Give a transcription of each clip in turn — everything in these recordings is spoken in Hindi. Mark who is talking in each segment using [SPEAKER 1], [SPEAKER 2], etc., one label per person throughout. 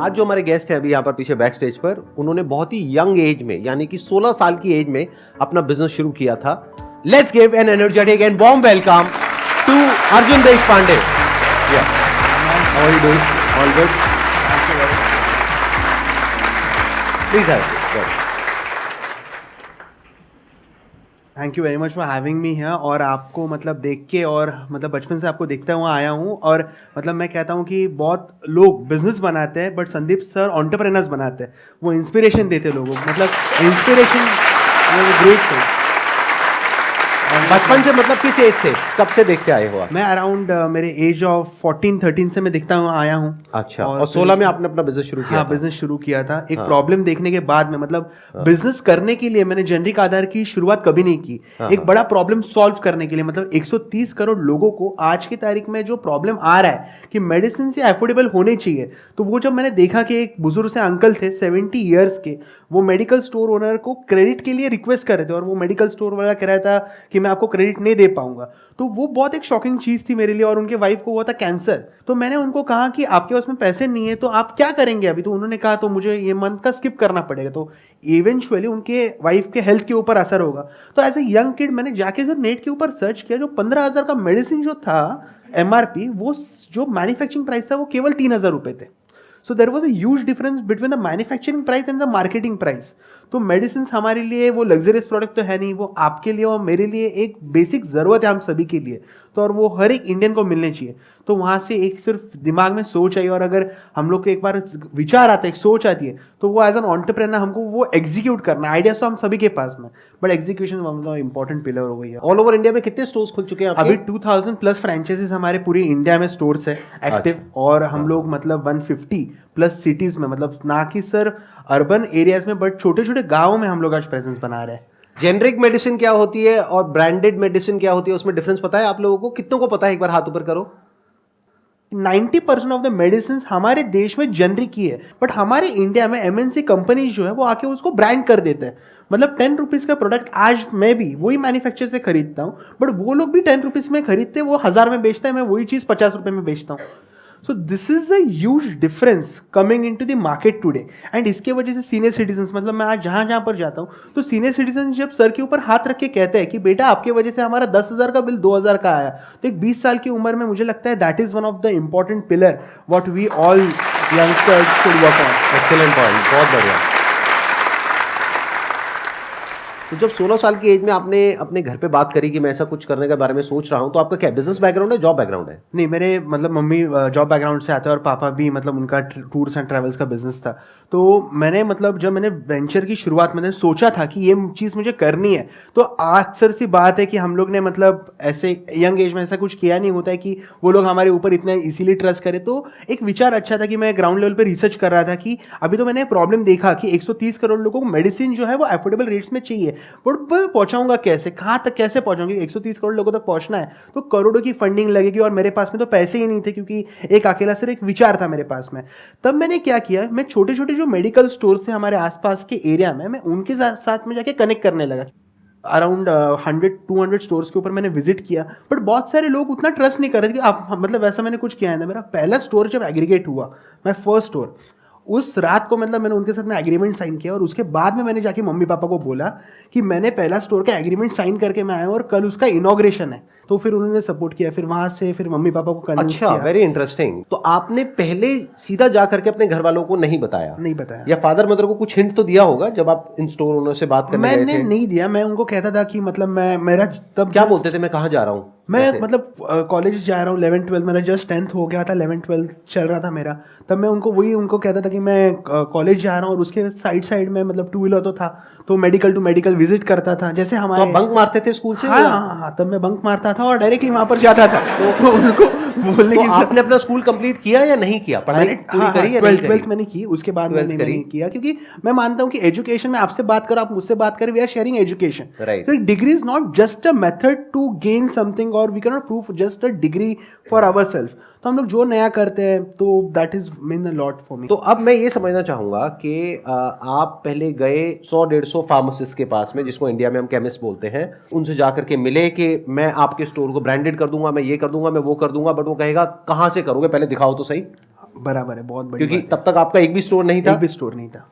[SPEAKER 1] आज जो हमारे गेस्ट हैं अभी यहाँ पर पीछे बैक स्टेज पर, उन्होंने बहुत ही यंग एज में यानी कि 16 साल की एज में अपना बिजनेस शुरू किया था। Let's give an energetic and warm welcome to Arjun Deshpande. How are you doing? All good? Please have a seat.
[SPEAKER 2] Thank you very much for having me here. और आपको मतलब देख के और मतलब बचपन से आपको देखता हुआ आया हूँ, और मतलब मैं कहता हूँ कि बहुत लोग बिजनेस बनाते हैं बट संदीप सर एंटरप्रेन्योर्स बनाते हैं। वो इंस्पिरेशन देते हैं लोगों को, मतलब इंस्पिरेशन ग्रेट थिंग।
[SPEAKER 1] बचपन से मतलब किस एज से, कब से देखते आए हो आप?
[SPEAKER 2] मैं अराउंड मेरे एज ऑफ 14-13 से मैं दिखता हुआ आया हूँ।
[SPEAKER 1] अच्छा, और 16 में आपने अपना बिजनेस शुरू किया?
[SPEAKER 2] हाँ, बिजनेस शुरू किया था। एक प्रॉब्लम देखने के बाद में मतलब बिजनेस करने के लिए मैंने जेनरिक आधार की शुरुआत कभी नहीं की। एक बड़ा प्रॉब्लम सॉल्व करने के लिए, मतलब 130 करोड़ लोगों को आज की तारीख में जो प्रॉब्लम आ रहा है कि मेडिसिन से अफोर्डेबल होने चाहिए, तो वो जब मैंने देखा कि एक बुजुर्ग से अंकल थे 70 ईयर्स के, वो मेडिकल स्टोर ओनर को क्रेडिट के लिए रिक्वेस्ट कर रहे थे और वो मेडिकल स्टोर वाला कह रहा था कि मैं आपको क्रेडिट नहीं दे पाऊंगा। तो वो बहुत एक शॉकिंग चीज थी मेरे लिए। और उनके वाइफ को हुआ था कैंसर। तो मैंने उनको कहा कि आपके पास में पैसे नहीं है तो आप क्या करेंगे अभी? तो उन्होंने कहा तो मुझे ये मंथ का स्किप करना पड़ेगा, तो इवेंचुअली उनके वाइफ के हेल्थ के ऊपर असर होगा। तो एज ए यंग किड मैंने जाके जब नेट के ऊपर सर्च किया, जो 15,000 का मेडिसिन जो था MRP, वो जो मैन्युफैक्चरिंग प्राइस था वो केवल 3,000 रुपये थे। So there was a huge difference between the manufacturing price and the marketing price. तो मेडिसिन हमारे लिए वो लग्जरियस प्रोडक्ट तो है नहीं, वो आपके लिए और मेरे लिए एक बेसिक ज़रूरत है, हम सभी के लिए। तो और वो हर एक इंडियन को मिलने चाहिए। तो वहाँ से एक सिर्फ दिमाग में सोच आई, और अगर हम लोग को एक बार विचार आता है, एक सोच आती है, तो वो एज एन एंटरप्रेन्योर हमको वो एग्जीक्यूट करना। आइडिया तो हम सभी के पास में, but execution one of the important pillar हो गई है।
[SPEAKER 1] ऑल ओवर इंडिया में कितने स्टोर्स खुल चुके हैं आपके?
[SPEAKER 2] अभी 2000 प्लस फ्रेंचाइजीज हमारे पूरी इंडिया में स्टोर्स है एक्टिव। और हम लोग मतलब 150 प्लस सिटीज में, मतलब ना कि सर अर्बन एरियाज में बट छोटे छोटे गाँव में हम लोग आज प्रेजेंस बना रहे हैं।
[SPEAKER 1] जेनरिक मेडिसिन क्या होती है और ब्रांडेड मेडिसिन क्या होती है, उसमें डिफरेंस पता है आप लोगों को? कितनों को पता है? एक बार हाथ ऊपर करो।
[SPEAKER 2] 90% ऑफ द मेडिसिन हमारे देश में जेनरिक ही है, बट हमारे इंडिया में MNC कंपनीज जो है वो आके उसको ब्रांड कर देते हैं। मतलब 10 रुपीज़ का प्रोडक्ट आज मैं भी वही मैन्युफैक्चर से खरीदता हूँ, बट वो लोग भी 10 रुपीज़ में खरीदते हैं, वो 1000 में बेचता है, मैं वही चीज़ 50 रुपये में बेचता हूँ। So this is the huge difference coming in to the market today. And इसके वजह से सीनियर सिटीजन, मतलब मैं आज जहाँ जहाँ पर जाता हूँ तो सीनियर सिटीजन जब सर के ऊपर हाथ रख के कहते हैं कि बेटा आपके वजह से हमारा 10,000 का बिल 2,000 का आया, तो एक 20 साल की उम्र में मुझे लगता है that is one of the important pillar what we all youngsters should work on.
[SPEAKER 1] Excellent point, बहुत बढ़िया। तो जब 16 साल की एज में आपने अपने घर पे बात करी कि मैं ऐसा कुछ करने के बारे में सोच रहा हूँ, तो आपका क्या बिजनेस बैकग्राउंड है, जॉब बैकग्राउंड है?
[SPEAKER 2] नहीं, मेरे मतलब मम्मी जॉब बैकग्राउंड से आते हैं और पापा भी मतलब उनका टूर्स एंड ट्रैवल्स का बिजनेस था। तो मैंने मतलब जब मैंने वेंचर की शुरुआत मैंने सोचा था कि ये चीज़ मुझे करनी है, तो अक्सर सी बात है कि हम लोग ने मतलब ऐसे यंग एज में ऐसा कुछ किया नहीं होता है कि वो लोग हमारे ऊपर इतना इसीलिए ट्रस्ट करें। तो एक विचार अच्छा था कि मैं ग्राउंड लेवल पर रिसर्च कर रहा था कि अभी तो मैंने प्रॉब्लम देखा कि 130 करोड़ लोगों को मेडिसिन जो है वो अफोर्डेबल रेट्स में चाहिए, बट पहुंचाऊंगा कैसे, कहाँ तक कैसे पहुंचाऊंगी? 130 करोड़ लोगों तक पहुंचना है तो करोड़ों की फंडिंग लगेगी, और मेरे पास में तो पैसे ही नहीं थे, क्योंकि एक अकेला सिर्फ एक विचार था मेरे पास में। तब मैंने क्या किया, मैं छोटे छोटे जो मेडिकल स्टोर थे हमारे आसपास के एरिया में, मैं उनके साथ में जाके कनेक्ट करने लगा। अराउंड 100-200 स्टोर्स के ऊपर मैंने विजिट किया, बट बहुत सारे लोग उतना ट्रस्ट नहीं कर रहे थे कि आप मतलब वैसा मैंने कुछ किया है ना। मेरा पहला स्टोर जब एग्रीगेट हुआ, मैं फर्स्ट स्टोर, उस रात को मतलब मैंने उनके साथ में एग्रीमेंट साइन किया, और उसके बाद में मैंने जाके मम्मी पापा को बोला कि मैंने पहला स्टोर का एग्रीमेंट साइन करके मैं आया हूँ और कल उसका इनॉग्रेशन है। तो फिर उन्होंने सपोर्ट किया, फिर वहां से फिर मम्मी पापा को कन्विंस किया।
[SPEAKER 1] अच्छा, वेरी इंटरेस्टिंग। तो आपने पहले सीधा जा करके अपने घर वालों को नहीं बताया?
[SPEAKER 2] नहीं बताया।
[SPEAKER 1] या फादर मदर को कुछ हिंट तो दिया होगा जब आप इन स्टोर ओनर से बात करने गए थे?
[SPEAKER 2] मैंने नहीं दिया। मैं उनको कहता था कि मतलब मैं मेरा तब
[SPEAKER 1] क्या बोलते थे, मैं कहाँ जा रहा हूँ?
[SPEAKER 2] मैं मतलब कॉलेज जा रहा हूँ, 11th-12 मेरा जस्ट 10th हो गया था, 11th-12 चल रहा था मेरा। तब मैं उनको कहता था कि मैं कॉलेज जा रहा हूँ, और उसके साइड में मतलब 2 व्हीलर तो था, तो मेडिकल टू मेडिकल विजिट करता था। जैसे हमारे
[SPEAKER 1] तो बंक मारते थे स्कूल से?
[SPEAKER 2] हाँ, तब मैं बंक मारता था और डायरेक्टली वहाँ पर जाता था। तो उनको बोलने की
[SPEAKER 1] आपने अपना स्कूल कंप्लीट किया या नहीं किया? पढ़ाई पूरी करी या नहीं करी?
[SPEAKER 2] 12th मैंने की, उसके बाद मैंने नहीं किया, क्योंकि मैं मानता हूँ कि एजुकेशन में आपसे बात करो, आप मुझसे बात करें, we are sharing education.
[SPEAKER 1] Right.
[SPEAKER 2] Degree is not just a method to gain something, और we can not prove just a degree for our self. तो हम लोग जो नया करते हैं तो that is mean a lot for me.
[SPEAKER 1] तो अब मैं ये समझना चाहूंगा कि आप पहले गए 100-150 फार्मासिस्ट के पास में, जिसको इंडिया में हम केमिस्ट बोलते हैं, उनसे जाकर के मिले कि मैं आपके स्टोर को ब्रांडेड कर दूंगा, मैं ये कर दूंगा, मैं वो कर दूंगा, बट वो कहेगा कहाँ से करोगे, पहले दिखाओ तो सही।
[SPEAKER 2] बराबर है, बहुत बड़ी
[SPEAKER 1] क्योंकि
[SPEAKER 2] बात है।
[SPEAKER 1] तब तक आपका एक भी स्टोर नहीं था,
[SPEAKER 2] एक भी स्टोर नहीं था।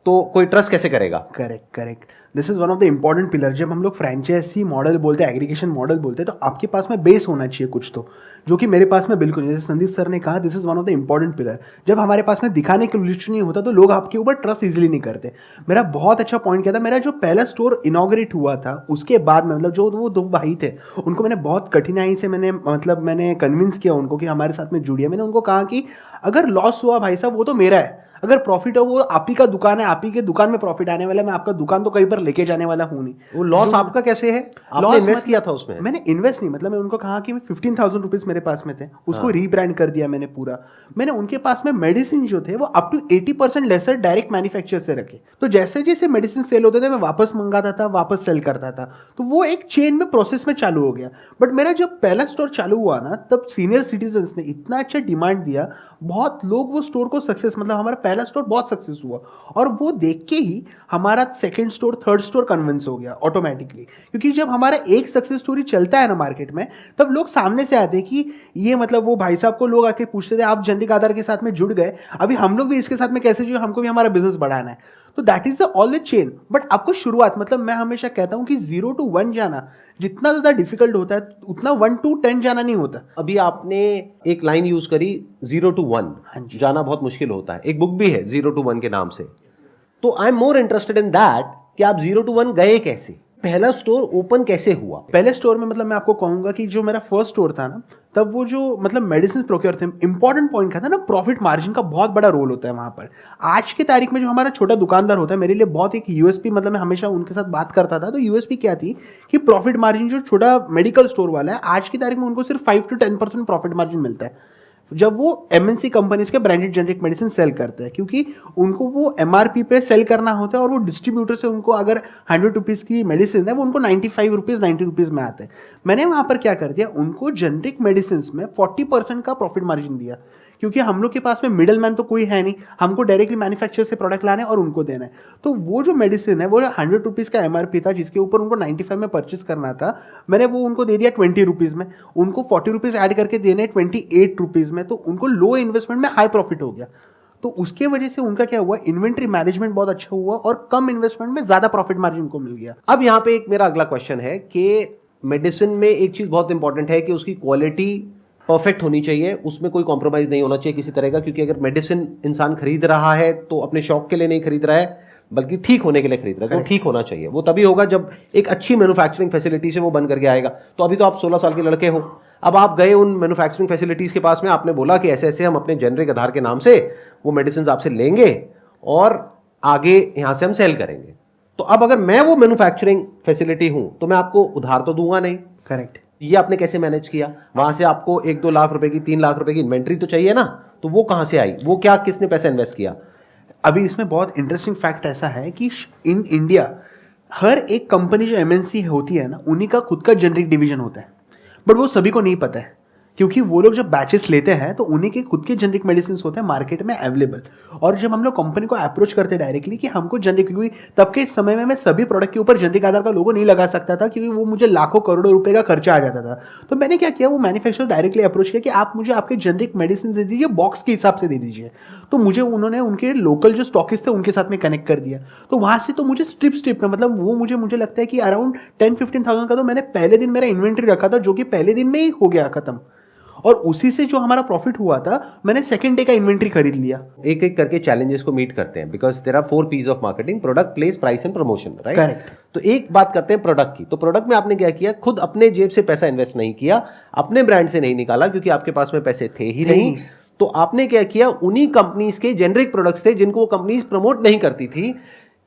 [SPEAKER 1] तो कोई ट्रस्ट कैसे करेगा?
[SPEAKER 2] Correct correct, this is one of the important pillar. जब हम लोग फ्रेंचाइजी मॉडल बोलते हैं, एग्रीगेशन मॉडल बोलते हैं, तो आपके पास में बेस होना चाहिए कुछ तो, जो कि मेरे पास में बिल्कुल नहीं। जैसे संदीप सर ने कहा, this is one of the important pillar. जब हमारे पास में दिखाने के लिस्ट नहीं होता तो लोग आपके ऊपर ट्रस्ट इजीली नहीं करते। मेरा बहुत अच्छा पॉइंट क्या था, मेरा जो पहला स्टोर इनॉग्रेट हुआ था उसके बाद में, मतलब जो वो 2 भाई थे, उनको मैंने बहुत कठिनाई से मैंने कन्विंस किया उनको कि हमारे साथ में जुड़िए। मैंने उनको कहा कि अगर लॉस हुआ भाई साहब वो तो मेरा है, अगर प्रॉफिट हो वो आप ही का दुकान है, आप ही के दुकान में प्रॉफिट आने वाला है, मैं आपका दुकान तो कहीं पर लेके जाने वाला हूँ नहीं।
[SPEAKER 1] वो लॉस आपका कैसे है? आपने इन्वेस्ट किया था उसमें?
[SPEAKER 2] मैंने इन्वेस्ट नहीं, मतलब मैं उनको कहा कि 15,000 रुपीज मेरे पास में थे, उसको रीब्रांड कर दिया मैंने पूरा। मैंने उनके पास में मेडिसिन जो थे वो up to 80% lesser direct manufacture से रखे, तो जैसे जैसे मेडिसिन सेल होते थे मैं वापस मंगाता था, वापस सेल करता था, तो वो एक चेन में प्रोसेस में चालू हो गया। बट मेरा जब पहला स्टोर चालू हुआ ना, तब सीनियर सिटीजन्स ने इतना अच्छा डिमांड दिया, बहुत लोग वो स्टोर को सक्सेस, मतलब हमारा पहला स्टोर बहुत सक्सेस हुआ, और वो देख के ही हमारा second store, third store convince हो गया ऑटोमेटिकली। क्योंकि जब हमारा एक सक्सेस स्टोरी चलता है ना मार्केट में, तब लोग सामने से आते हैं कि ये, मतलब वो भाई साहब को लोग आके पूछते थे आप जेनरिक आधार के साथ में जुड़ गए, अभी हम लोग भी इसके साथ में कैसे जुड़े, हमको भी हमारा बिजनेस बढ़ाना है। तो that is the all the chain. But आपको शुरुआत, मतलब मैं हमेशा कहता हूं कि 0 to 1 जाना जितना ज्यादा डिफिकल्ट होता है, उतना 1 to 10 जाना नहीं होता।
[SPEAKER 1] अभी आपने एक लाइन यूज करी 0 to 1 जाना बहुत मुश्किल होता है, एक बुक भी है 0 to 1 के नाम से। तो I am more interested in that कि आप 0 to 1 गए कैसे, पहला स्टोर ओपन कैसे हुआ?
[SPEAKER 2] पहले स्टोर में, मतलब मैं आपको कहूंगा कि जो मेरा फर्स्ट स्टोर था ना, तब वो जो मतलब मेडिसिन प्रोक्योर थे, इंपॉर्टेंट पॉइंट क्या था ना, प्रॉफिट मार्जिन का बहुत बड़ा रोल होता है वहाँ पर। आज की तारीख में जो हमारा छोटा दुकानदार होता है, मेरे लिए बहुत एक यूएसपी, मतलब मैं हमेशा उनके साथ बात करता था, तो यूएसपी क्या थी कि प्रॉफिट मार्जिन, जो छोटा मेडिकल स्टोर वाला है आज की तारीख में उनको सिर्फ 5 to 10% प्रॉफिट मार्जिन मिलता है जब वो एमएनसी कंपनीज के ब्रांडेड जेनरिक मेडिसिन सेल करते हैं, क्योंकि उनको वो एमआरपी पे सेल करना होता है, और वो डिस्ट्रीब्यूटर से उनको अगर 100 रुपीज़ की मेडिसिन है वो उनको 95 रुपीज़ 90 रुपीज़ में आते हैं। मैंने वहाँ पर क्या कर दिया, उनको जेनरिक मेडिसिन में 40% का प्रॉफिट मार्जिन दिया, क्योंकि हम लोग के पास में मिडल मैन तो कोई है नहीं, हमको डायरेक्टली मैन्युफैक्चर से प्रोडक्ट लाना है और उनको देना है। तो वो जो मेडिसिन है वो 100 रुपीज़ का एमआरपी था, जिसके ऊपर उनको 95 में परचेस करना था, मैंने वो उनको दे दिया 20 रुपीज़ में, उनको 40 रुपीज़ ऐड करके देने 28 रुपीज़ में, तो उनको लो इन्वेस्टमेंट में हाई प्रॉफिट हो गया। तो उसके वजह से उनका क्या हुआ, इन्वेंट्री मैनेजमेंट बहुत अच्छा हुआ और कम इन्वेस्टमेंट में ज़्यादा प्रॉफिट मार्जिन उनको मिल गया।
[SPEAKER 1] अब यहाँ पे एक मेरा अगला क्वेश्चन है कि मेडिसिन में एक चीज़ बहुत इंपॉर्टेंट है कि उसकी क्वालिटी परफेक्ट होनी चाहिए, उसमें कोई कॉम्प्रोमाइज़ नहीं होना चाहिए किसी तरह का, क्योंकि अगर मेडिसिन इंसान खरीद रहा है तो अपने शौक के लिए नहीं खरीद रहा है, बल्कि ठीक होने के लिए खरीद रहा है। तो ठीक होना चाहिए, वो तभी होगा जब एक अच्छी मैन्युफैक्चरिंग फैसिलिटी से वो बन करके आएगा। तो अभी तो आप 16 साल के लड़के हो, अब आप गए उन मैन्युफैक्चरिंग फैसिलिटीज़ के पास में, आपने बोला कि ऐसे ऐसे हम अपने जेनरिक आधार के नाम से वो मेडिसिन आपसे लेंगे और आगे यहाँ से हम सेल करेंगे। तो अब अगर मैं वो मैन्युफैक्चरिंग फैसिलिटी हूँ तो मैं आपको उधार तो दूंगा नहीं।
[SPEAKER 2] करेक्ट।
[SPEAKER 1] ये आपने कैसे मैनेज किया? वहां से आपको 1-2 लाख रुपए की, 3 लाख रुपए की इन्वेंट्री तो चाहिए ना, तो वो कहां से आई? वो क्या, किसने पैसा इन्वेस्ट किया?
[SPEAKER 2] अभी इसमें बहुत इंटरेस्टिंग फैक्ट ऐसा है कि इन इंडिया हर एक कंपनी जो एमएनसी होती है ना, उन्हीं का खुद का जेनरिक डिवीजन होता है, बट वो सभी को नहीं पता है, क्योंकि वो लोग जब बैचेस लेते हैं तो उन्हीं के खुद के जेनरिक मेडिसिन होते हैं मार्केट में अवेलेबल। और जब हम लोग कंपनी को अप्रोच करते हैं डायरेक्टली कि हमको जेनरिक, क्योंकि तब के समय में मैं सभी प्रोडक्ट के ऊपर जेनरिक आधार का लोगो नहीं लगा सकता था, क्योंकि वो मुझे लाखों करोड़ों रुपए का खर्चा आ जाता था। तो मैंने क्या किया, वो मैन्युफैक्चरर डायरेक्टली अप्रोच किया कि आप मुझे आपके जेनरिक मेडिसिन दे दीजिए, बॉक्स के हिसाब से दे दीजिए। तो मुझे उन्होंने उनके लोकल जो स्टॉकिस्ट थे उनके साथ में कनेक्ट कर दिया। तो वहाँ से तो मुझे स्ट्रिप में, मतलब वो मुझे लगता है कि अराउंड 10-15,000 का तो मैंने पहले दिन मेरा इन्वेंट्री रखा था, जो कि पहले दिन में ही हो गया खत्म। और उसी से जो हमारा प्रॉफिट हुआ था, मैंने सेकंड डे का इन्वेंट्री खरीद लिया।
[SPEAKER 1] एक एक करके चैलेंजेस को मीट करते हैं, because there are 4 P's of marketing: product, place, price and promotion, right?
[SPEAKER 2] Correct.
[SPEAKER 1] तो एक बात करते हैं प्रोडक्ट की। तो प्रोडक्ट में आपने क्या किया, खुद अपने जेब से पैसा इन्वेस्ट नहीं किया, अपने ब्रांड से नहीं निकाला, क्योंकि आपके पास में पैसे थे ही नहीं। तो आपने क्या किया, उन्हीं कंपनीज के जेनरिक प्रोडक्ट्स थे जिनको वो कंपनीज प्रमोट नहीं करती थी।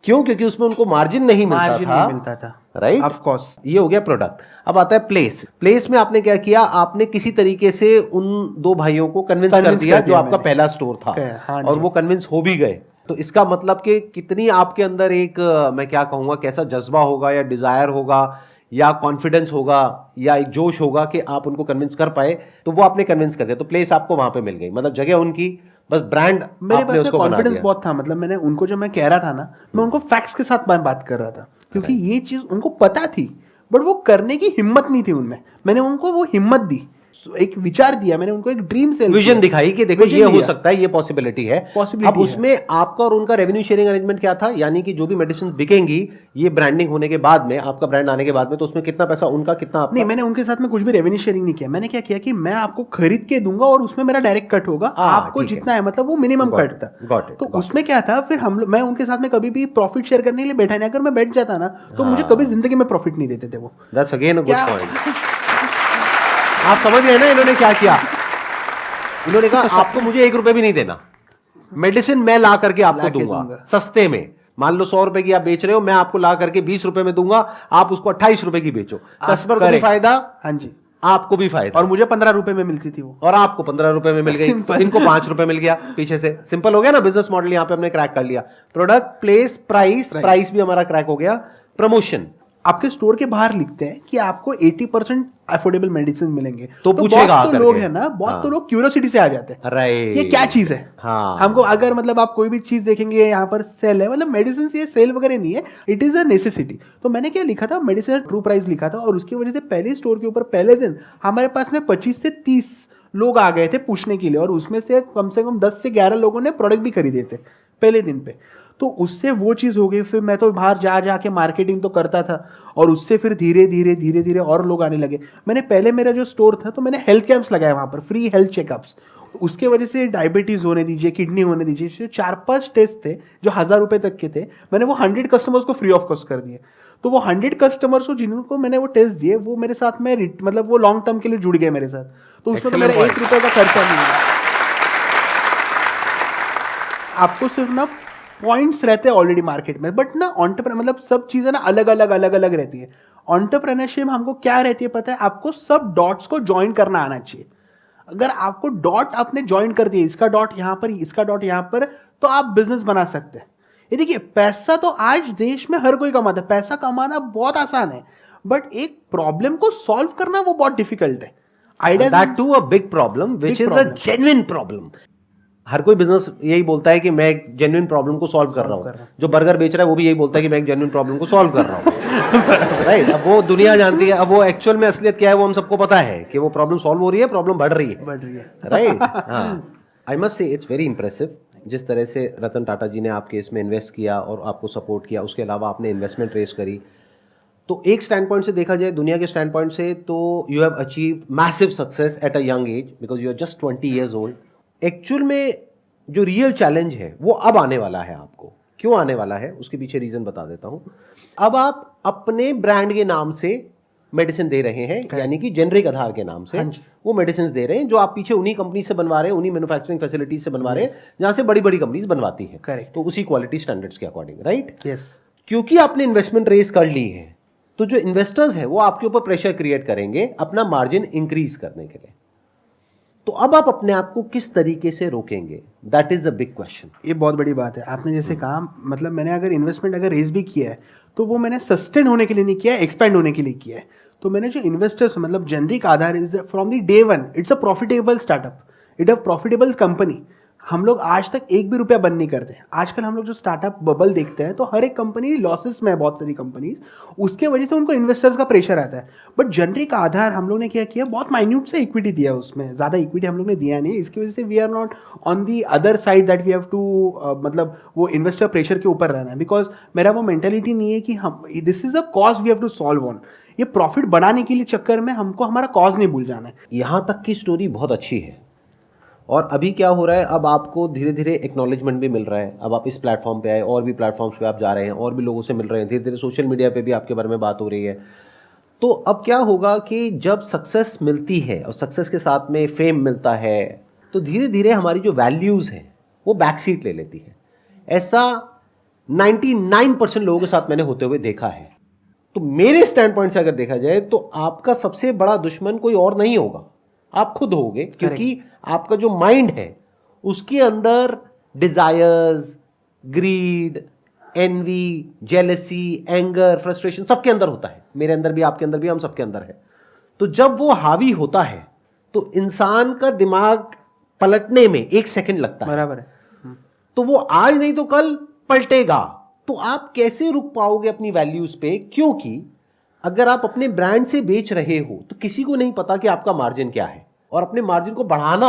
[SPEAKER 1] क्यों? क्योंकि उसमें उनको मार्जिन नहीं मिलता था, राइट?
[SPEAKER 2] Of course.
[SPEAKER 1] ये हो गया प्रोडक्ट। अब आता है प्लेस। प्लेस में आपने क्या किया, आपने किसी तरीके से उन 2 भाइयों को कन्विंस कर दिया जो आपका पहला स्टोर था, और वो कन्विंस हो भी गए। तो इसका मतलब कि कितनी आपके अंदर एक, मैं क्या कहूंगा, कैसा जज्बा होगा या डिजायर होगा या कॉन्फिडेंस होगा या एक जोश होगा कि आप उनको कन्विंस कर पाए, तो वो आपने कन्विंस कर दिया। तो प्लेस आपको वहां पे मिल गई, मतलब जगह उनकी, बस ब्रांड
[SPEAKER 2] मेरे पास कॉन्फिडेंस बहुत था। मतलब मैंने उनको, जब मैं कह रहा था ना, मैं उनको फैक्ट्स के साथ बात कर रहा था, क्योंकि ये चीज उनको पता थी, बट वो करने की हिम्मत नहीं थी उनमें। मैंने उनको वो हिम्मत दी। एक विचार दिया, मैंने उनको एक ड्रीम सेल,
[SPEAKER 1] विजन दिखाई कि देखो
[SPEAKER 2] Vision
[SPEAKER 1] ये हो
[SPEAKER 2] दिया।
[SPEAKER 1] सकता है, ये पॉसिबिलिटी है।
[SPEAKER 2] Possibility
[SPEAKER 1] अब
[SPEAKER 2] है।
[SPEAKER 1] उसमें आपका और उनका रेवेन्यू शेयरिंग अरेंजमेंट क्या था, यानी कि जो भी मेडिसिन बिकेंगी ये ब्रांडिंग होने के बाद में, आपका ब्रांड आने के बाद में, तो उसमें कितना पैसा उनका, कितना आपका?
[SPEAKER 2] नहीं, मैंने उनके साथ में कुछ भी रेवेन्यू शेयरिंग नहीं किया। मैंने क्या किया कि मैं आपको खरीद के दूंगा और उसमें मेरा डायरेक्ट कट होगा, आपको
[SPEAKER 1] ठीक है।
[SPEAKER 2] जितना है, मतलब वो मिनिमम
[SPEAKER 1] Got
[SPEAKER 2] कट
[SPEAKER 1] it,
[SPEAKER 2] था।
[SPEAKER 1] got it,
[SPEAKER 2] तो
[SPEAKER 1] got
[SPEAKER 2] उसमें क्या था, फिर मैं उनके साथ में कभी भी प्रॉफिट शेयर करने के लिए बैठा नहीं। अगर मैं बैठ जाता ना तो मुझे कभी जिंदगी में प्रॉफिट नहीं देते थे वो।
[SPEAKER 1] दैट्स अगेन अ गुड
[SPEAKER 2] क्या-
[SPEAKER 1] पॉइंट। आप समझ गए ना इन्होंने क्या किया? इन्होंने कहा आपको मुझे 1 रुपए भी नहीं देना, मेडिसिन मैं ला करके आपको
[SPEAKER 2] लाके
[SPEAKER 1] दूंगा
[SPEAKER 2] दूंगा।
[SPEAKER 1] सस्ते में। मान लो 100 रुपए की आप बेच रहे हो, मैं आपको ला करके 20 रुपए में दूंगा, आप उसको 28 रुपए की बेचो। कस्टमर को भी
[SPEAKER 2] correct।
[SPEAKER 1] फायदा,
[SPEAKER 2] हाँ जी,
[SPEAKER 1] आपको भी फायदा,
[SPEAKER 2] और मुझे 15 रुपए में मिलती थी वो।
[SPEAKER 1] और आपको 15 रुपए में मिल गई,
[SPEAKER 2] Simple।
[SPEAKER 1] इनको 5 रुपए मिल गया पीछे से। सिंपल हो गया ना बिजनेस मॉडल, यहां पे हमने क्रैक कर लिया। प्रोडक्ट, प्लेस, प्राइस भी हमारा क्रैक हो गया। प्रमोशन,
[SPEAKER 2] आपके स्टोर के बाहर लिखते हैं कि आपको 80% अफोर्डेबल मेडिसिन मिलेंगे,
[SPEAKER 1] तो पूछेगा
[SPEAKER 2] बहुत तो
[SPEAKER 1] आकर
[SPEAKER 2] लोग
[SPEAKER 1] के।
[SPEAKER 2] है ना, बहुत
[SPEAKER 1] हाँ।
[SPEAKER 2] तो लोग क्यूरियोसिटी से आ जाते हैं,
[SPEAKER 1] राइट,
[SPEAKER 2] ये क्या चीज है।
[SPEAKER 1] हाँ।
[SPEAKER 2] हमको अगर मतलब आप कोई भी चीज देखेंगे यहाँ पर सेल है, मतलब मेडिसिन ये सेल वगैरह नहीं है, इट इज अ नेसेसिटी। तो मैंने क्या लिखा था, मेडिसिन ट्रू प्राइस लिखा था, और उसकी वजह से पहले स्टोर के ऊपर पहले दिन हमारे पास में 25 से 30 लोग आ गए थे पूछने के लिए, और उसमें से कम 10 से 11 लोगों ने प्रोडक्ट भी खरीदे थे पहले दिन पे। तो उससे वो चीज़ हो गई। फिर मैं तो बाहर जा के मार्केटिंग तो करता था, और उससे फिर धीरे धीरे और लोग आने लगे। मैंने पहले मेरा जो स्टोर था तो मैंने हेल्थ कैंप्स लगाए वहाँ पर, फ्री हेल्थ चेकअप्स। उसके वजह से डायबिटीज़ होने दीजिए, किडनी होने दीजिए, 4-5 टेस्ट थे जो 1000 रुपये तक के थे, मैंने वो 100 कस्टमर्स को फ्री ऑफ कॉस्ट कर दिए। तो वो 100 कस्टमर्स को जिनको मैंने वो टेस्ट दिए, वो मेरे साथ में मतलब वो लॉन्ग टर्म के लिए जुड़ गए मेरे साथ। तो उसमें तो
[SPEAKER 1] Excellent
[SPEAKER 2] मेरा
[SPEAKER 1] point।
[SPEAKER 2] 1 रुपये का खर्चा नहीं है। आपको सिर्फ ना पॉइंट्स रहते हैं ऑलरेडी मार्केट में, बट ना एंटरप्रेन्योर मतलब सब चीज़ें ना अलग अलग रहती है। एंटरप्रेन्योरशिप हमको क्या रहती है पता है, आपको सब डॉट्स को ज्वाइन करना आना चाहिए। अगर आपको डॉट आपने ज्वाइन कर दिया, इसका डॉट यहाँ पर, इसका डॉट यहाँ पर, तो आप बिजनेस बना सकते हैं। ये देखिए, पैसा तो आज देश में हर कोई कमाता है, पैसा कमाना बहुत आसान है, बट एक प्रॉब्लम को सॉल्व करना वो बहुत डिफिकल्ट है।
[SPEAKER 1] That to a big problem which is a genuine problem. हर कोई बिजनेस यही बोलता है कि मैं एक जेन्युइन प्रॉब्लम को सॉल्व कर रहा हूँ। जो बर्गर बेच रहा है वो भी यही बोलता है कि मैं एक जेन्युइन प्रॉब्लम को सॉल्व कर रहा हूँ। राइट, अब वो दुनिया जानती है, अब वो एक्चुअल में असलियत क्या है वो हम सबको पता है कि वो प्रॉब्लम सॉल्व हो रही है, प्रॉब्लम बढ़ रही है। राइट, हाँ। आई मस्ट से इट्स वेरी इंप्रेसिव जिस तरह से रतन टाटा जी ने आपके इसमें इन्वेस्ट किया और आपको सपोर्ट किया, उसके अलावा आपने इन्वेस्टमेंट रेस करी। तो एक स्टैंड पॉइंट से देखा जाए, दुनिया के स्टैंड पॉइंट से, तो you have achieve massive success at a young age because you are just 20 years old. Actual में जो रियल चैलेंज है वो अब आने वाला है आपको। क्यों आने वाला है उसके पीछे रीजन बता देता हूं। अब आप अपने ब्रांड के नाम से मेडिसिन दे रहे हैं, यानी कि जेनरिक आधार के नाम से वो मेडिसिन दे रहे हैं जो आप पीछे उन्हीं कंपनी से बनवा रहे हैं, उन्हीं मैन्युफैक्चरिंग फैसिलिटीज से बनवा रहे हैं जहां से बड़ी बड़ी कंपनीज बनवाती हैं।
[SPEAKER 2] करेक्ट।
[SPEAKER 1] तो उसी क्वालिटी स्टैंडर्ड्स के अकॉर्डिंग, राइट।
[SPEAKER 2] यस।
[SPEAKER 1] क्योंकि आपने इन्वेस्टमेंट रेस कर ली है, तो जो इन्वेस्टर्स हैं वो आपके ऊपर प्रेशर क्रिएट करेंगे अपना मार्जिन इंक्रीज करने के लिए। तो अब आप अपने आप को किस तरीके से रोकेंगे, that is a big question.
[SPEAKER 2] ये बहुत बड़ी बात है। आपने जैसे कहा, मतलब मैंने अगर इन्वेस्टमेंट अगर रेज भी किया है तो वो मैंने सस्टेन होने के लिए नहीं किया है, एक्सपेंड होने के लिए किया है। तो मैंने जो इन्वेस्टर्स, मतलब generic Aadhaar is from the day one, it's a profitable startup, it a profitable company. हम लोग आज तक एक भी रुपया बंद नहीं करते। आजकल हम लोग जो स्टार्टअप बबल देखते हैं तो हर एक कंपनी लॉसेस में है, बहुत सारी कंपनीज, उसके वजह से उनको इन्वेस्टर्स का प्रेशर आता है। बट जेनरिक आधार हम लोग ने क्या किया, बहुत माइन्यूट से इक्विटी दिया, उसमें ज़्यादा इक्विटी हम लोग ने दिया नहीं। इसकी वजह से we are not on the other side that we have to, मतलब वो इन्वेस्टर प्रेशर के ऊपर रहना है, बिकॉज मेरा वो मेंटेलिटी नहीं है कि हम this is a cause we have to solve on. ये प्रॉफिट बढ़ाने के लिए चक्कर में हमको हमारा कॉज नहीं भूल जाना है।
[SPEAKER 1] यहाँ तक की स्टोरी बहुत अच्छी है, और अभी क्या हो रहा है, अब आपको धीरे धीरे एक्नॉलेजमेंट भी मिल रहा है। अब आप इस प्लेटफॉर्म पे आए, और भी प्लेटफॉर्म्स पे आप जा रहे हैं, और भी लोगों से मिल रहे हैं, धीरे धीरे सोशल मीडिया पे भी आपके बारे में बात हो रही है। तो अब क्या होगा कि जब सक्सेस मिलती है और सक्सेस के साथ में फेम मिलता है, तो धीरे धीरे हमारी जो वैल्यूज़ हैं वो बैक सीट ले लेती है। ऐसा 99% लोगों के साथ मैंने होते हुए देखा है। तो मेरे स्टैंड पॉइंट से अगर देखा जाए तो आपका सबसे बड़ा दुश्मन कोई और नहीं होगा, आप खुद होगे, क्योंकि आपका जो माइंड है उसके अंदर desires, greed, envy, jealousy, anger, frustration सबके अंदर होता है। मेरे अंदर भी, आपके अंदर भी, हम सबके अंदर है। तो जब वो हावी होता है तो इंसान का दिमाग पलटने में 1 सेकंड लगता है,
[SPEAKER 2] बराबर है।
[SPEAKER 1] तो वो आज नहीं तो कल पलटेगा। तो आप कैसे रुक पाओगे अपनी वैल्यूज पे, क्योंकि अगर आप अपने ब्रांड से बेच रहे हो तो किसी को नहीं पता कि आपका मार्जिन क्या है। और अपने मार्जिन को बढ़ाना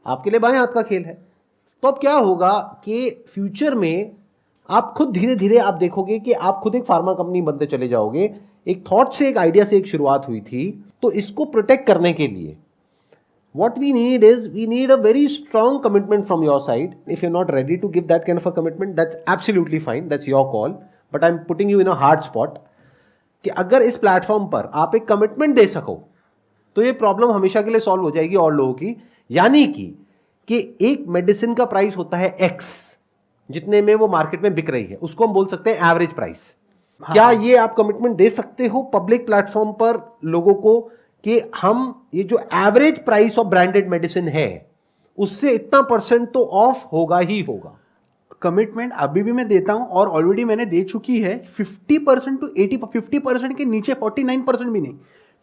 [SPEAKER 1] आपके लिए बाएं हाथ का खेल है। तो अब क्या होगा कि फ्यूचर में आप खुद धीरे धीरे आप देखोगे कि आप खुद एक फार्मा कंपनी बनते चले जाओगे। एक थॉट से, एक आइडिया से एक शुरुआत हुई थी। तो इसको प्रोटेक्ट करने के लिए what we need is we need a very strong commitment from your side. If you're not ready to give that kind of a commitment, that's absolutely fine, that's your call, but I'm putting you in a hard spot कि अगर इस प्लेटफॉर्म पर आप एक कमिटमेंट दे सको तो ये प्रॉब्लम हमेशा के लिए सॉल्व हो जाएगी और लोगों की। यानी कि एक मेडिसिन का प्राइस होता है X, जितने में वो मार्केट में बिक रही है, उसको हम बोल सकते हैं एवरेज प्राइस। क्या ये आप कमिटमेंट दे सकते हो पब्लिक प्लेटफॉर्म पर लोगों को कि हम ये जो average price of branded medicine है उससे इतना परसेंट तो ऑफ होगा ही होगा?
[SPEAKER 2] कमिटमेंट अभी भी मैं देता हूं और ऑलरेडी मैंने दे चुकी है 50% टू 50% के नीचे 49% भी नहीं,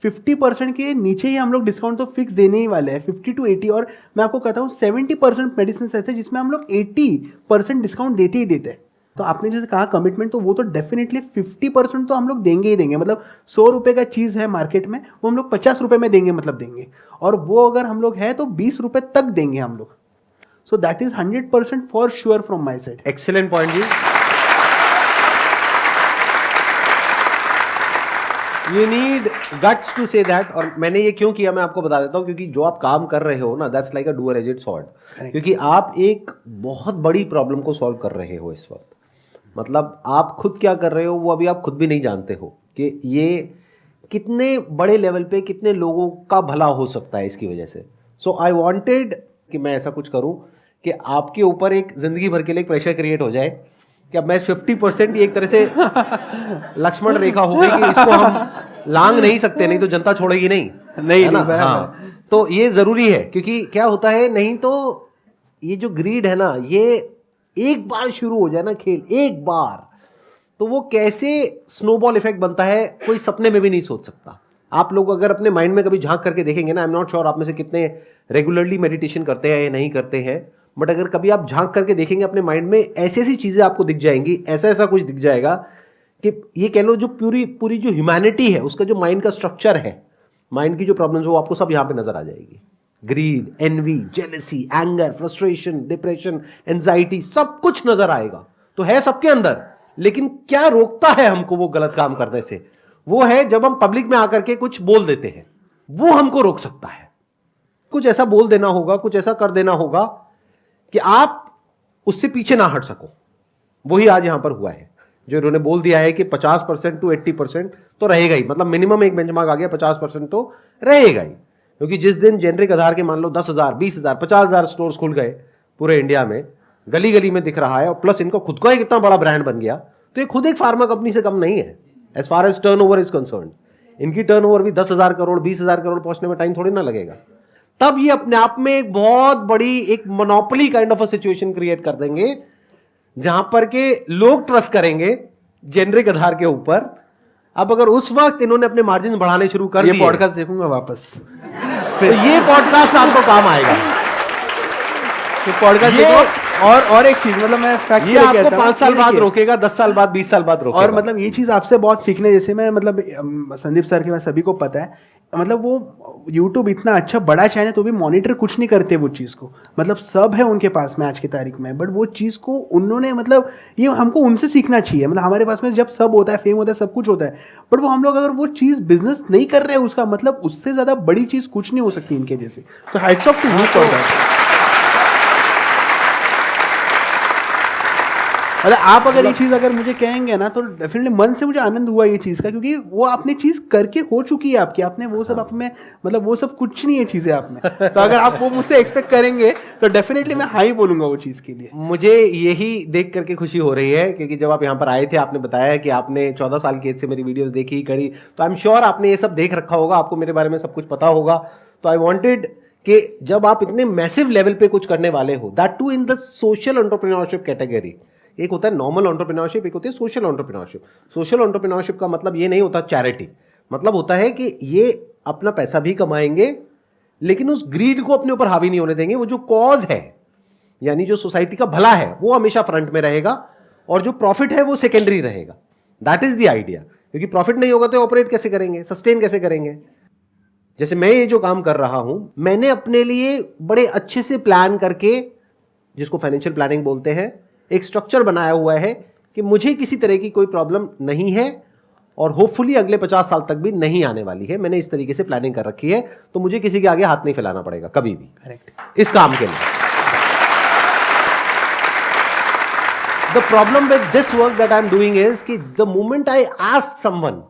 [SPEAKER 2] 50% के नीचे ही हम लोग डिस्काउंट तो फिक्स देने ही वाले हैं, 50 टू 80। और मैं आपको कहता हूँ 70% मेडिसिन ऐसे जिसमें हम लोग 80% डिस्काउंट देते ही देते हैं। तो आपने जैसे कहा कमिटमेंट, तो वो तो डेफिनेटली 50% तो हम लोग देंगे ही देंगे। मतलब 100 रुपये का चीज़ है मार्केट में, वो हम लोग 50 रुपये में देंगे, मतलब देंगे। और वो अगर हम लोग है तो 20 रुपये तक देंगे हम लोग। So that is 100% for sure from my side.
[SPEAKER 1] Excellent point ji. You need guts to say that. और मैंने ये क्यों किया मैं आपको बता देता हूं, क्योंकि जो आप काम कर रहे हो ना, that's like a dual edged sword. क्योंकि आप एक बहुत बड़ी प्रॉब्लम को सॉल्व कर रहे हो इस वक्त। मतलब आप खुद क्या कर रहे हो वो अभी आप खुद भी नहीं जानते हो कि ये कितने बड़े लेवल पे कितने लोगों का भला हो सकता है इसकी वजह से। सो आई वांटेड कि मैं ऐसा कुछ करूं कि आपके ऊपर एक जिंदगी भर के लिए प्रेशर क्रिएट हो जाए कि अब मैं 50% ये एक तरह से लक्ष्मण रेखा हो गई कि इसको हम लांग नहीं सकते, नहीं तो जनता छोड़ेगी नहीं।
[SPEAKER 2] नहीं
[SPEAKER 1] ना? हाँ, तो ये जरूरी है। क्योंकि क्या होता है, नहीं तो ये जो ग्रीड है ना, ये एक बार शुरू हो जाए ना खेल, एक बार, तो वो कैसे स्नोबॉल इफेक्ट बनता है कोई सपने में भी नहीं सोच सकता। आप लोग अगर अपने माइंड में कभी झांक करके देखेंगे ना, आई एम नॉट श्योर आप में से कितने रेगुलरली मेडिटेशन करते हैं या नहीं करते हैं, बट अगर कभी आप झांक करके देखेंगे अपने माइंड में, ऐसी ऐसी चीजें आपको दिख जाएंगी, ऐसा ऐसा कुछ दिख जाएगा कि ये कह लो जो पूरी जो ह्यूमैनिटी है उसका जो माइंड का स्ट्रक्चर है, माइंड की जो प्रॉब्लम्स वो आपको सब यहाँ पे नजर आ जाएगी। Greed, envy, jealousy, anger, frustration, depression, anxiety, सब कुछ नजर आएगा। तो है सबके अंदर, लेकिन क्या रोकता है हमको वो गलत काम करने से? वो है जब हम पब्लिक में आकर के कुछ बोल देते हैं, वो हमको रोक सकता है। कुछ ऐसा बोल देना होगा, कुछ ऐसा कर देना होगा कि आप उससे पीछे ना हट सको। वही आज यहां पर हुआ है, जो इन्होंने बोल दिया है कि 50% टू 80% तो रहेगा ही। मतलब मिनिमम एक बेंचमार्क आ गया, 50% तो रहेगा ही। क्योंकि जिस दिन जेनरिक आधार के मान लो 10,000, 20,000, 50,000 स्टोर्स खुल गए पूरे इंडिया में, गली गली में दिख रहा है, और प्लस इनका खुद का एक इतना बड़ा ब्रांड बन गया, तो ये खुद एक फार्मा कंपनी से कम नहीं है as far as turnover is concern. इनकी टर्नओवर भी 10,000 करोड़, 20,000 करोड़ पहुंचने में टाइम थोड़ी ना लगेगा। तब ये अपने आप में एक बहुत बड़ी एक monopoly kind of a situation create कर देंगे, जहां पर के लोग ट्रस्ट करेंगे जेनरिक आधार के ऊपर। अब अगर उस वक्त इन्होंने अपने मार्जिन बढ़ाने शुरू कर दिए,
[SPEAKER 2] ये पॉडकास्ट देखूंगा वापस,
[SPEAKER 1] तो ये पॉडकास्ट आपको काम आएगा।
[SPEAKER 2] पॉडकास्ट और एक चीज, मतलब मैं फैक्ट
[SPEAKER 1] ये आपको 5 साल बाद रोकेगा, 10 साल बाद, 20 साल बाद रोकेगा।
[SPEAKER 2] और मतलब ये चीज आपसे बहुत सीखने जैसे, मैं मतलब संदीप सर के, मैं सभी को पता है, मतलब वो YouTube इतना अच्छा बड़ा चैनल तो भी मॉनिटर कुछ नहीं करते वो चीज़ को। मतलब सब है उनके पास में आज की तारीख में, बट वो चीज़ को उन्होंने, मतलब ये हमको उनसे सीखना चाहिए। मतलब हमारे पास में जब सब होता है, फेम होता है, सब कुछ होता है, बट वो हम लोग अगर वो चीज़ बिजनेस नहीं कर रहे हैं, उसका मतलब उससे ज़्यादा बड़ी चीज़ कुछ नहीं हो सकती इनके जैसे। तो hats off to you for that. मतलब आप अगर ये चीज़ अगर मुझे कहेंगे ना, तो डेफिनेटली मन से मुझे आनंद हुआ ये चीज़ का, क्योंकि वो आपने चीज़ करके हो चुकी है आपकी, आपने वो सब आप में, मतलब वो सब कुछ नहीं है चीज़ें आप में। तो अगर आप वो मुझसे एक्सपेक्ट करेंगे तो डेफिनेटली मैं हाई बोलूंगा वो चीज़ के लिए।
[SPEAKER 1] मुझे यही देख करके खुशी हो रही है, क्योंकि जब आप यहाँ पर आए थे, आपने बताया कि आपने 14 साल की एज से मेरी वीडियोस देखी करी, तो आई एम श्योर आपने ये सब देख रखा होगा, आपको मेरे बारे में सब कुछ पता होगा। तो आई वांटेड कि जब आप इतने मैसिव लेवल पे कुछ करने वाले हो, that too in the social entrepreneurship category. एक होता है नॉर्मल एंटरप्रेन्योरशिप, एक होती है सोशल एंटरप्रेन्योरशिप। सोशल एंटरप्रेन्योरशिप का मतलब ये नहीं होता चैरिटी, मतलब होता है कि ये अपना पैसा भी कमाएंगे, लेकिन उस ग्रीड को अपने ऊपर हावी नहीं होने देंगे। वो जो कॉज है, यानी जो सोसाइटी का भला है, वो हमेशा फ्रंट में रहेगा, और जो प्रॉफिट है वो सेकेंडरी रहेगा। That is the idea. क्योंकि प्रॉफिट नहीं होगा तो ऑपरेट कैसे करेंगे, सस्टेन कैसे करेंगे? जैसे मैं ये जो काम कर रहा हूं, मैंने अपने लिए बड़े अच्छे से प्लान करके, जिसको फाइनेंशियल प्लानिंग बोलते हैं, एक स्ट्रक्चर बनाया हुआ है कि मुझे किसी तरह की कोई प्रॉब्लम नहीं है और होपफुली अगले 50 साल तक भी नहीं आने वाली है। मैंने इस तरीके से प्लानिंग कर रखी है, तो मुझे किसी के आगे हाथ नहीं फैलाना पड़ेगा कभी भी।
[SPEAKER 2] करेक्ट।
[SPEAKER 1] इस काम के लिए the problem with this work that I am doing is कि the moment I ask someone,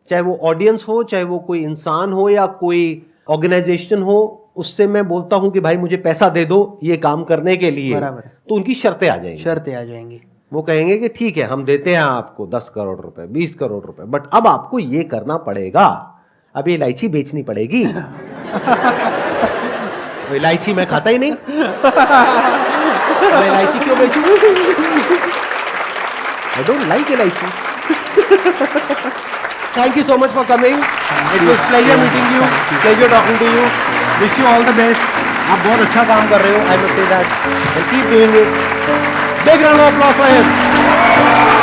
[SPEAKER 1] चाहे वो ऑडियंस हो, चाहे वो कोई इंसान हो या कोई ऑर्गेनाइजेशन हो, उससे मैं बोलता हूं कि भाई मुझे पैसा दे दो ये काम करने के लिए,
[SPEAKER 2] बराबर है।
[SPEAKER 1] तो उनकी शर्तें आ जाएंगी।
[SPEAKER 2] शर्तें आ जाएंगी।
[SPEAKER 1] वो कहेंगे कि ठीक है हम देते हैं आपको 10 करोड़ रुपए, 20 करोड़ रुपए, बट अब आपको ये करना पड़ेगा, अब ये इलायची बेचनी पड़ेगी। तो इलायची मैं खाता ही नहीं, मैं इलायची क्यों बेचूं? I don't like elaichi. Thank you so much for coming, it was pleasure meeting you, pleasure talking to you, wish you all the best. आप बहुत अच्छा काम कर रहे हो, I must say that, and keep doing it. Big round of applause for him.